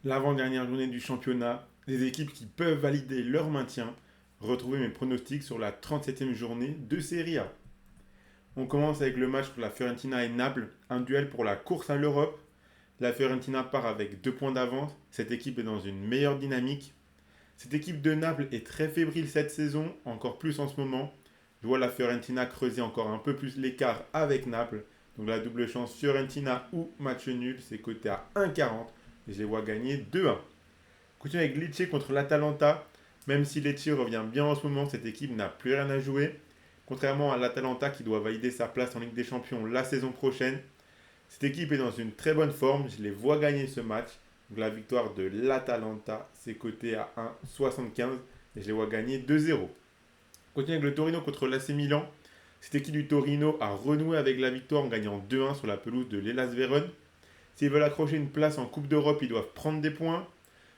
L'avant-dernière journée du championnat, des équipes qui peuvent valider leur maintien. Retrouvez mes pronostics sur la 37e journée de Serie A. On commence avec le match entre la Fiorentina et Naples, un duel pour la course à l'Europe. La Fiorentina part avec 2 points d'avance, cette équipe est dans une meilleure dynamique. Cette équipe de Naples est très fébrile cette saison, encore plus en ce moment. Je vois la Fiorentina creuser encore un peu plus l'écart avec Naples. Donc la double chance Fiorentina ou match nul, c'est coté à 1,40 et je les vois gagner 2-1. Continue avec Lecce contre l'Atalanta. Même si Lecce revient bien en ce moment, cette équipe n'a plus rien à jouer. Contrairement à l'Atalanta qui doit valider sa place en Ligue des Champions la saison prochaine. Cette équipe est dans une très bonne forme. Je les vois gagner ce match. Donc la victoire de l'Atalanta, c'est coté à 1,75 et je les vois gagner 2-0. Continue avec le Torino contre l'AC Milan. Cette équipe du Torino a renoué avec la victoire en gagnant 2-1 sur la pelouse de l'Hellas Vérone. S'ils veulent accrocher une place en Coupe d'Europe, ils doivent prendre des points.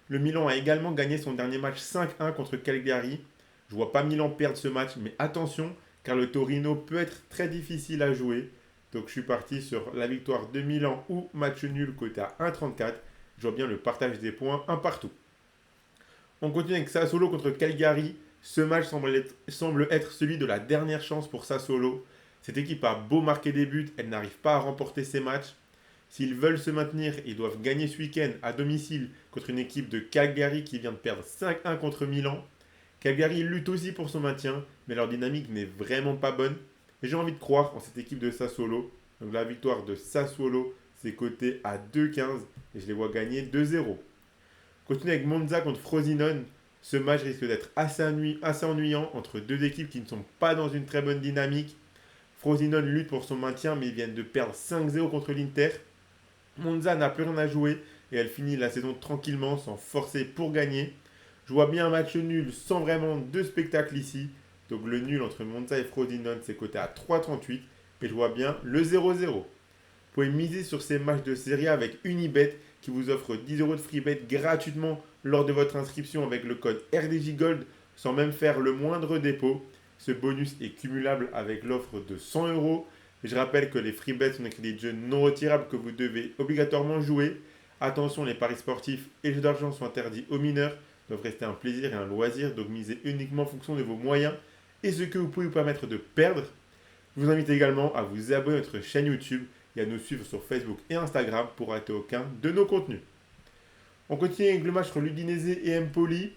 Le Milan a également gagné son dernier match 5-1 contre Cagliari. Je ne vois pas Milan perdre ce match, mais attention, car le Torino peut être très difficile à jouer. Donc je suis parti sur la victoire de Milan ou match nul côté à 1,34. Je vois bien le partage des points un partout. On continue avec Sassuolo contre Cagliari. Ce match semble être celui de la dernière chance pour Sassuolo. Cette équipe a beau marquer des buts, elle n'arrive pas à remporter ses matchs. S'ils veulent se maintenir, ils doivent gagner ce week-end à domicile contre une équipe de Cagliari qui vient de perdre 5-1 contre Milan. Cagliari lutte aussi pour son maintien, mais leur dynamique n'est vraiment pas bonne. Et j'ai envie de croire en cette équipe de Sassuolo. Donc la victoire de Sassuolo, c'est coté à 2,15 et je les vois gagner 2-0. Continue avec Monza contre Frosinone. Ce match risque d'être assez ennuyant entre deux équipes qui ne sont pas dans une très bonne dynamique. Frosinone lutte pour son maintien, mais ils viennent de perdre 5-0 contre l'Inter. Monza n'a plus rien à jouer et elle finit la saison tranquillement sans forcer pour gagner. Je vois bien un match nul sans vraiment de spectacle ici. Donc le nul entre Monza et Frosinone, c'est coté à 3,38 et je vois bien le 0-0. Vous pouvez miser sur ces matchs de série avec Unibet qui vous offre 10 euros de free bet gratuitement lors de votre inscription avec le code RDJ Gold sans même faire le moindre dépôt. Ce bonus est cumulable avec l'offre de 100 euros. Je rappelle que les free bets sont des crédits de jeu non retirables que vous devez obligatoirement jouer. Attention, les paris sportifs et les jeux d'argent sont interdits aux mineurs. Ils doivent rester un plaisir et un loisir, donc misez uniquement en fonction de vos moyens et ce que vous pouvez vous permettre de perdre. Je vous invite également à vous abonner à notre chaîne YouTube et à nous suivre sur Facebook et Instagram pour rater aucun de nos contenus. On continue avec le match entre l'Udinese et Empoli.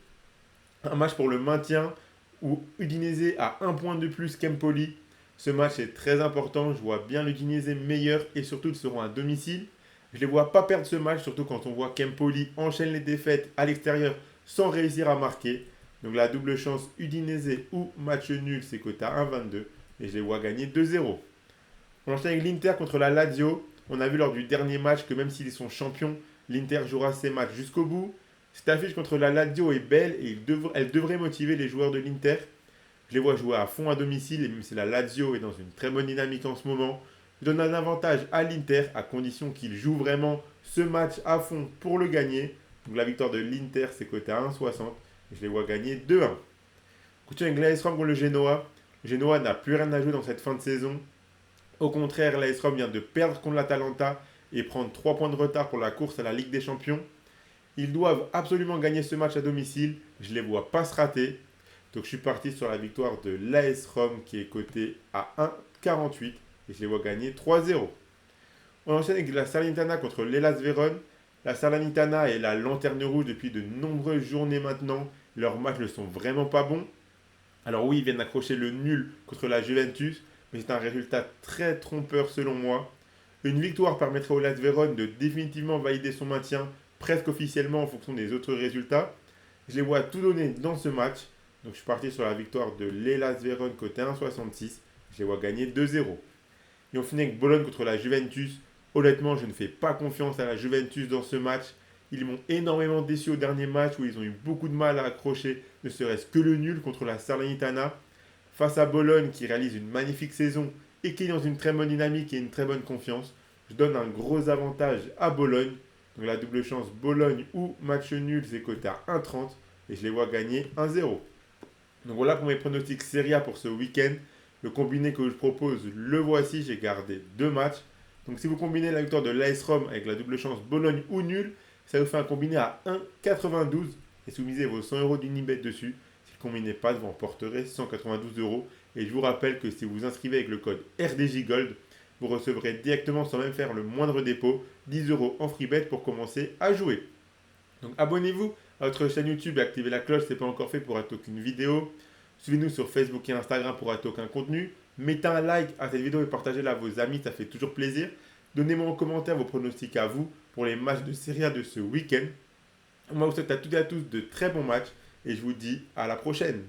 Un match pour le maintien où Udinese a un point de plus qu'Empoli. Ce match est très important. Je vois bien l'Udinese meilleur et surtout ils seront à domicile. Je ne les vois pas perdre ce match, surtout quand on voit qu'Empoli enchaîne les défaites à l'extérieur sans réussir à marquer. Donc la double chance Udinese ou match nul, c'est coté à 1,22 et je les vois gagner 2-0. On enchaîne avec l'Inter contre la Lazio. On a vu lors du dernier match que même s'ils sont champions, l'Inter jouera ses matchs jusqu'au bout. Cette affiche contre la Lazio est belle et elle devrait motiver les joueurs de l'Inter. Je les vois jouer à fond à domicile et même si la Lazio est dans une très bonne dynamique en ce moment, je donne un avantage à l'Inter à condition qu'il joue vraiment ce match à fond pour le gagner. Donc la victoire de l'Inter c'est coté à 1,60 et je les vois gagner 2-1. Continue avec l'AS Rome contre le Genoa. Le Genoa n'a plus rien à jouer dans cette fin de saison. Au contraire, l'AS Rome vient de perdre contre l'Atalanta et prendre 3 points de retard pour la course à la Ligue des Champions. Ils doivent absolument gagner ce match à domicile. Je ne les vois pas se rater. Donc je suis parti sur la victoire de l'AS Rome qui est cotée à 1,48 et je les vois gagner 3-0. On enchaîne avec la Salernitana contre l'Hellas Vérone. La Salernitana est la lanterne rouge depuis de nombreuses journées maintenant. Leurs matchs ne sont vraiment pas bons. Alors oui, ils viennent d'accrocher le nul contre la Juventus, mais c'est un résultat très trompeur selon moi. Une victoire permettrait au Las Vérone de définitivement valider son maintien presque officiellement en fonction des autres résultats. Je les vois tout donner dans ce match. Donc je suis parti sur la victoire de l'Hellas Vérone côté 1,66. Je les vois gagner 2-0. Et on finit avec Bologne contre la Juventus. Honnêtement, je ne fais pas confiance à la Juventus dans ce match. Ils m'ont énormément déçu au dernier match où ils ont eu beaucoup de mal à accrocher, ne serait-ce que le nul contre la Salernitana. Face à Bologne qui réalise une magnifique saison et qui est dans une très bonne dynamique et une très bonne confiance, je donne un gros avantage à Bologne. Donc la double chance Bologne ou match nul, c'est coté à 1,30 et je les vois gagner 1-0. Donc voilà pour mes pronostics Serie A pour ce week-end. Le combiné que je propose, le voici. J'ai gardé deux matchs. Donc si vous combinez la victoire de l'AS Rome avec la double chance Bologne ou nul, Ça vous fait un combiné à 1,92. Et si vous misez vos 100 euros d'Unibet dessus, si le combiné passe, vous remporterez 192 euros. Et je vous rappelle que si vous vous inscrivez avec le code RDJGold, vous recevrez directement, sans même faire le moindre dépôt, 10 euros en free bet pour commencer à jouer. Donc abonnez-vous à notre chaîne YouTube et activez la cloche si ce n'est pas encore fait pour rater aucune vidéo. Suivez-nous sur Facebook et Instagram pour rater aucun contenu. Mettez un like à cette vidéo et partagez-la à vos amis, ça fait toujours plaisir. Donnez-moi en commentaire vos pronostics à vous pour les matchs de Serie A de ce week-end. Moi, je vous souhaite à toutes et à tous de très bons matchs et je vous dis à la prochaine.